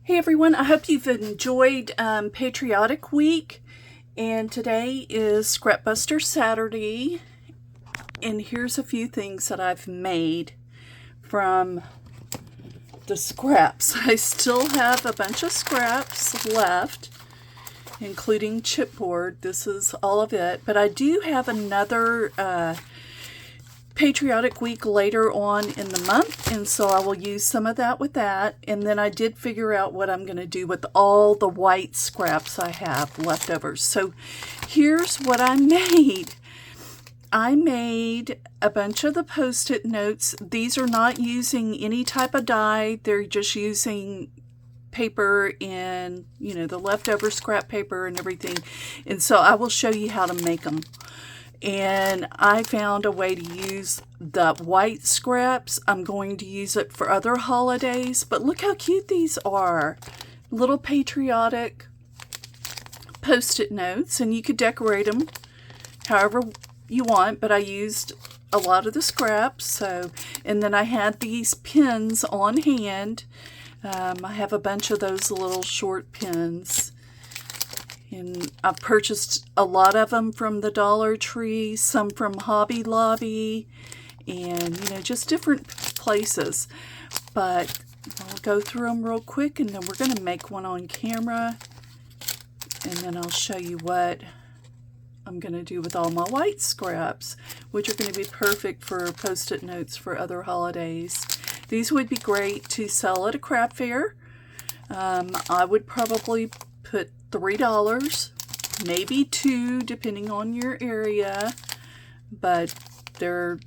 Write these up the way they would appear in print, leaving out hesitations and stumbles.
Hey everyone, I hope you've enjoyed Patriotic Week, and today is Scrapbuster Saturday, and here's a few things that I've made from the scraps. I still have a bunch of scraps left, including chipboard. This is all of it, but I do have another Patriotic Week later on in the month, and so I will use some of that with that. And then I did figure out what I'm going to do with all the white scraps I have left over. So here's what I made. I made a bunch of the Post-it notes. These are not using any type of dye. They're just using paper and, the leftover scrap paper and everything. And so I will show you how to make them. And I found a way to use the white scraps. I'm going to use it for other holidays, but look how cute these are. Little patriotic Post-it notes, and you could decorate them however you want, but I used a lot of the scraps. And then I had these pins on hand. I have a bunch of those little short pins. And I purchased a lot of them from the Dollar Tree, some from Hobby Lobby, and, just different places. But I'll go through them real quick, and then we're going to make one on camera. And then I'll show you what I'm going to do with all my white scraps, which are going to be perfect for Post-it notes for other holidays. These would be great to sell at a craft fair. I would probably put $3, maybe $2, depending on your area, but they're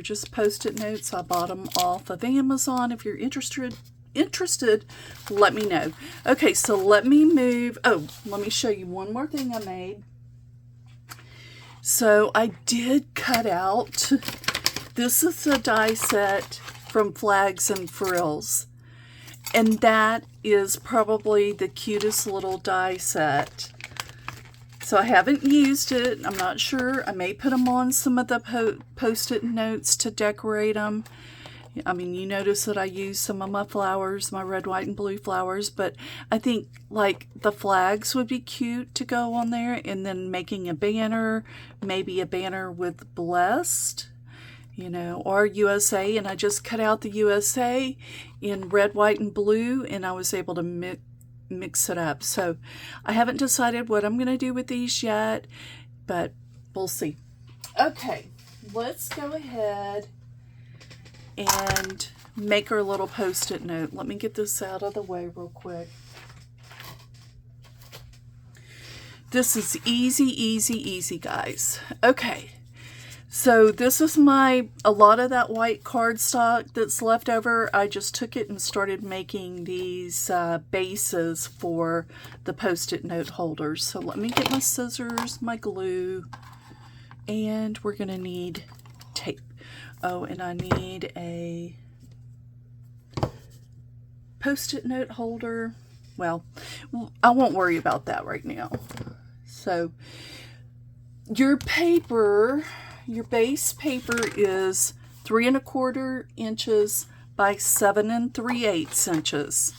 just Post-it notes. I bought them off of Amazon. If you're interested, let me know. Okay, so let me show you one more thing I made. So I did cut out, this is a die set from Flags and Frills. And that is probably the cutest little die set. So I haven't used it. I'm not sure. I may put them on some of the Post-it notes to decorate them. I mean, you notice that I used some of my flowers, my red, white, and blue flowers. But I think, like, the flags would be cute to go on there. And then making a banner, maybe a banner with blessed, or USA, and I just cut out the USA in red, white, and blue, and I was able to mix it up. So I haven't decided what I'm going to do with these yet, but we'll see. Okay, let's go ahead and make our little Post-it note. Let me get this out of the way real quick. This is easy, guys. Okay. So this is a lot of that white cardstock that's left over. I just took it and started making these bases for the Post-it note holders. So let me get my scissors, my glue, and we're going to need tape. Oh, and I need a Post-it note holder. Well, I won't worry about that right now. So your paper... Your base paper is 3 1/4 inches by 7 3/8 inches.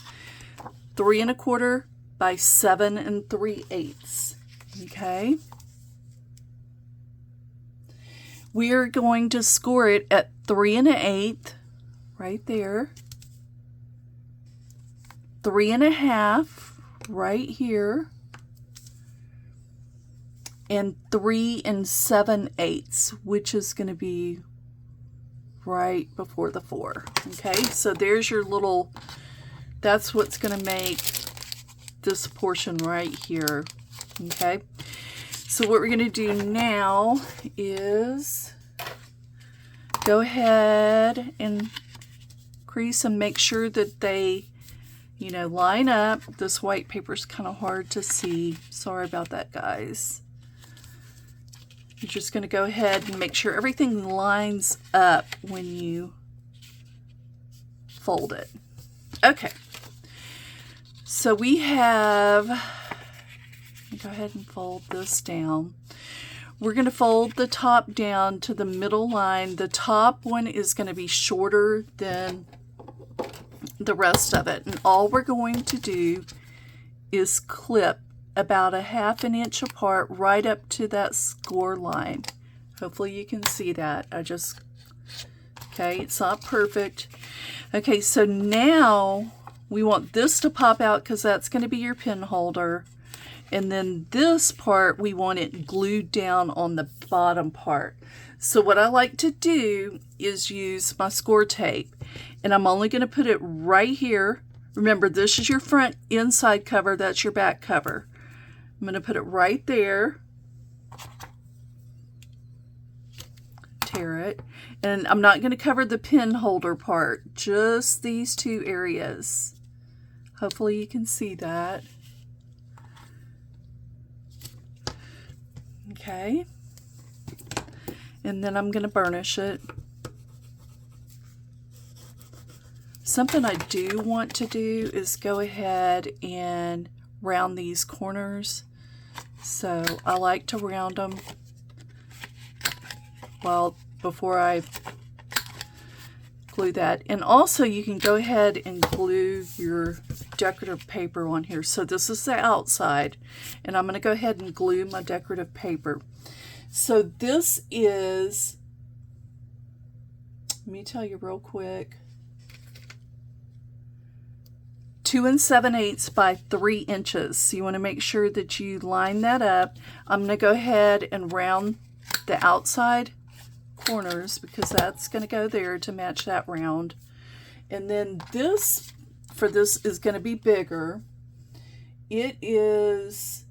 3 1/4 by 7 3/8. Okay. We are going to score it at 3 1/8, right there. 3 1/2, right here. And 3 7/8, which is going to be right before the 4. Okay, so there's your little, that's what's going to make this portion right here. Okay, so what we're going to do now is go ahead and crease and make sure that they, line up. This white paper is kind of hard to see. Sorry about that, guys. You're just going to go ahead and make sure everything lines up when you fold it. Okay. So we have, go ahead and fold this down. We're going to fold the top down to the middle line. The top one is going to be shorter than the rest of it. And all we're going to do is clip about a 1/2 inch apart right up to that score line. Hopefully you can see that. Okay, it's not perfect. Okay, so now we want this to pop out because that's going to be your pen holder. And then this part, we want it glued down on the bottom part. So what I like to do is use my score tape. And I'm only going to put it right here. Remember, this is your front inside cover. That's your back cover. I'm going to put it right there. Tear it. And I'm not going to cover the pen holder part. Just these two areas. Hopefully you can see that. Okay, and then I'm going to burnish it. Something I do want to do is go ahead and round these corners. So I like to round them before I glue that. And also you can go ahead and glue your decorative paper on here. So this is the outside, and I'm going to go ahead and glue my decorative paper. So this is, let me tell you real quick, 2 7/8 by 3 inches. So you want to make sure that you line that up. I'm going to go ahead and round the outside corners because that's going to go there to match that round. And then this, for this, is going to be bigger. It is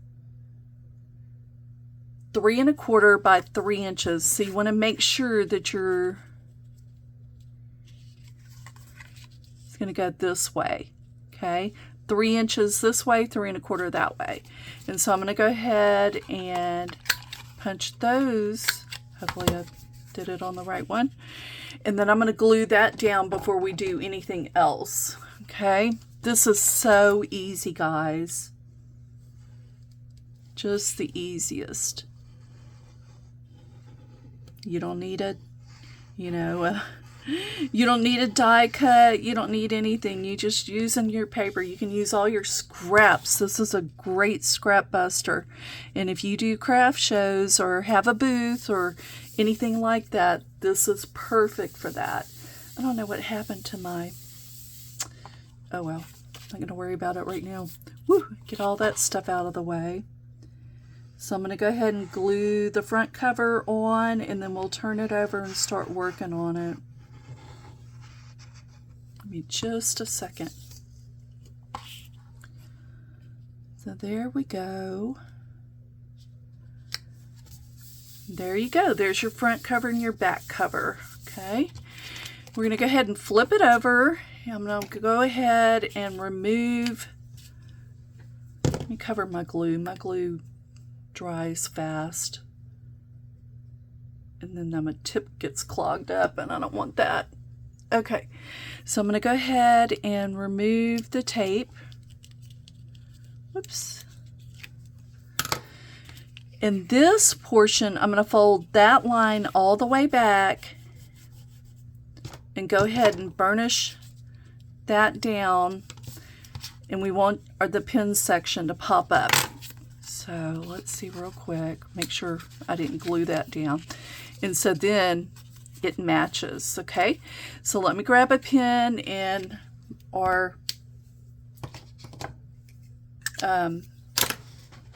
3 1/4 by 3 inches. So you want to make sure that it's going to go this way. Okay, 3 inches this way, 3 1/4 that way. And so I'm going to go ahead and punch those. Hopefully I did it on the right one. And then I'm going to glue that down before we do anything else. Okay, this is so easy, guys. Just the easiest. You don't need a, you don't need a die cut. You don't need anything. You just using your paper. You can use all your scraps. This is a great scrap buster. And if you do craft shows or have a booth or anything like that, this is perfect for that. I don't know what happened to my, oh well, I'm not going to worry about it right now. Woo, get all that stuff out of the way. So I'm going to go ahead and glue the front cover on, and then we'll turn it over and start working on it. Give me just a second. So there we go. There you go. There's your front cover and your back cover. Okay. We're going to go ahead and flip it over. I'm going to go ahead and remove. Let me cover my glue. My glue dries fast. And then my tip gets clogged up, and I don't want that. Okay. So I'm going to go ahead and remove the tape. Whoops. In this portion, I'm going to fold that line all the way back and go ahead and burnish that down. And we want the pin section to pop up. So let's see real quick. Make sure I didn't glue that down. And so then it matches. Okay. So let me grab a pen and our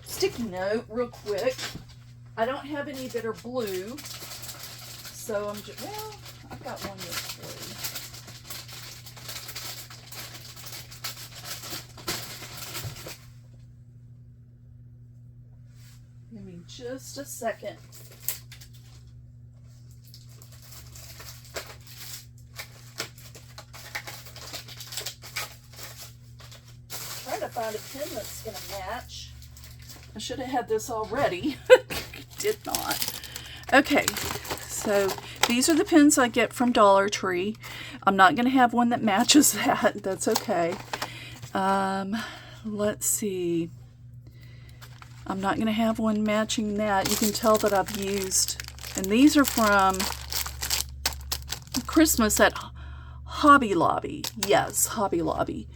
sticky note real quick. I don't have any that are blue, so I'm just, well, I've got one that's blue. Give me just a second. Try to find a pen that's going to match. I should have had this already. Did not. Okay, so these are the pens I get from Dollar Tree. I'm not going to have one that matches that. That's okay. Let's see. I'm not going to have one matching that. You can tell that I've used, and these are from Christmas at Hobby Lobby. Yes, Hobby Lobby.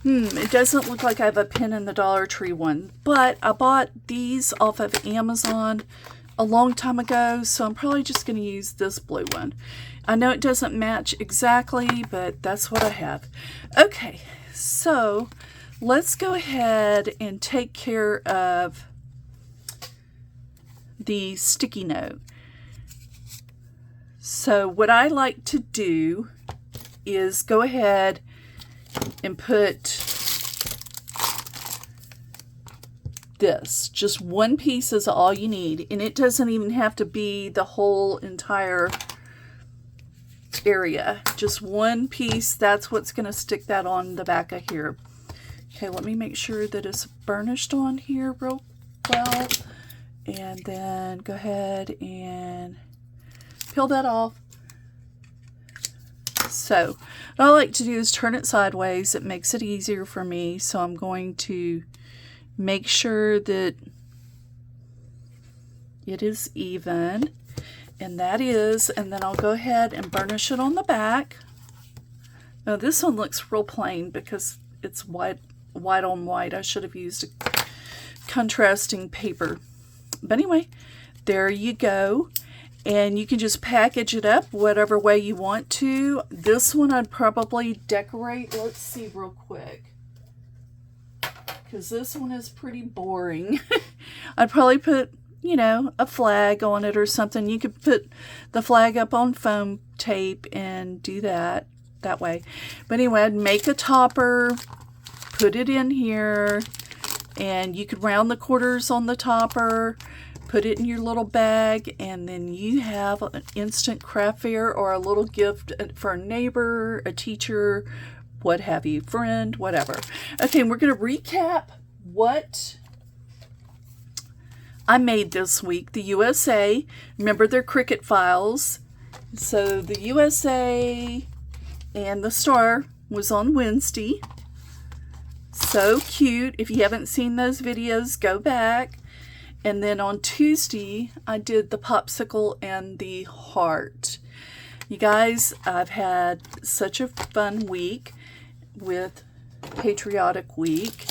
It doesn't look like I have a pin in the Dollar Tree one, but I bought these off of Amazon a long time ago, so I'm probably just going to use this blue one. I know it doesn't match exactly, but that's what I have. Okay, so let's go ahead and take care of the sticky note. So what I like to do is go ahead and put this. Just one piece is all you need, and it doesn't even have to be the whole entire area. Just one piece, that's what's going to stick that on the back of here. Okay, let me make sure that it's burnished on here real well, and then go ahead and peel that off. So what I like to do is turn it sideways. It makes it easier for me. So I'm going to make sure that it is even. And that is. And then I'll go ahead and burnish it on the back. Now this one looks real plain because it's white on white. I should have used a contrasting paper. But anyway, there you go. And you can just package it up whatever way you want to. This one I'd probably decorate. Let's see real quick, because this one is pretty boring. I'd probably put, you know, a flag on it or something. You could put the flag up on foam tape and do that way. But anyway, I'd make a topper, put it in here, and you could round the quarters on the topper, put it in your little bag, and then you have an instant craft fair or a little gift for a neighbor, a teacher, what have you, friend, whatever. Okay, and we're going to recap what I made this week. The USA, remember their cricket files. So the USA and the star was on Wednesday. So cute. If you haven't seen those videos, go back. And then on Tuesday, I did the popsicle and the heart. You guys, I've had such a fun week with Patriotic Week.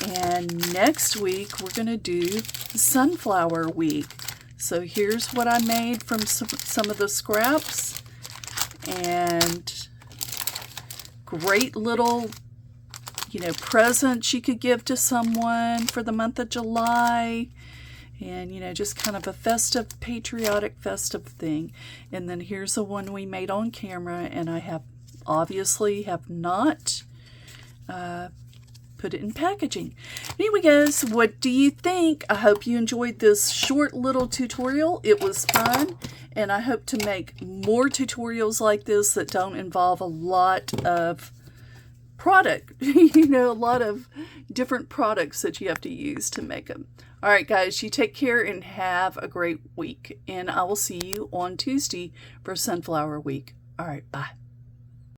And next week, we're going to do Sunflower Week. So here's what I made from some of the scraps. And great little, you know, presents you could give to someone for the month of July. And, you know, just kind of a festive, patriotic, festive thing. And then here's the one we made on camera, and I have obviously have not put it in packaging. Anyway, guys, what do you think? I hope you enjoyed this short little tutorial. It was fun, and I hope to make more tutorials like this that don't involve a lot of product, you know, a lot of different products that you have to use to make them. All right, guys, you take care and have a great week, and I will see you on Tuesday for Sunflower Week. All right, bye.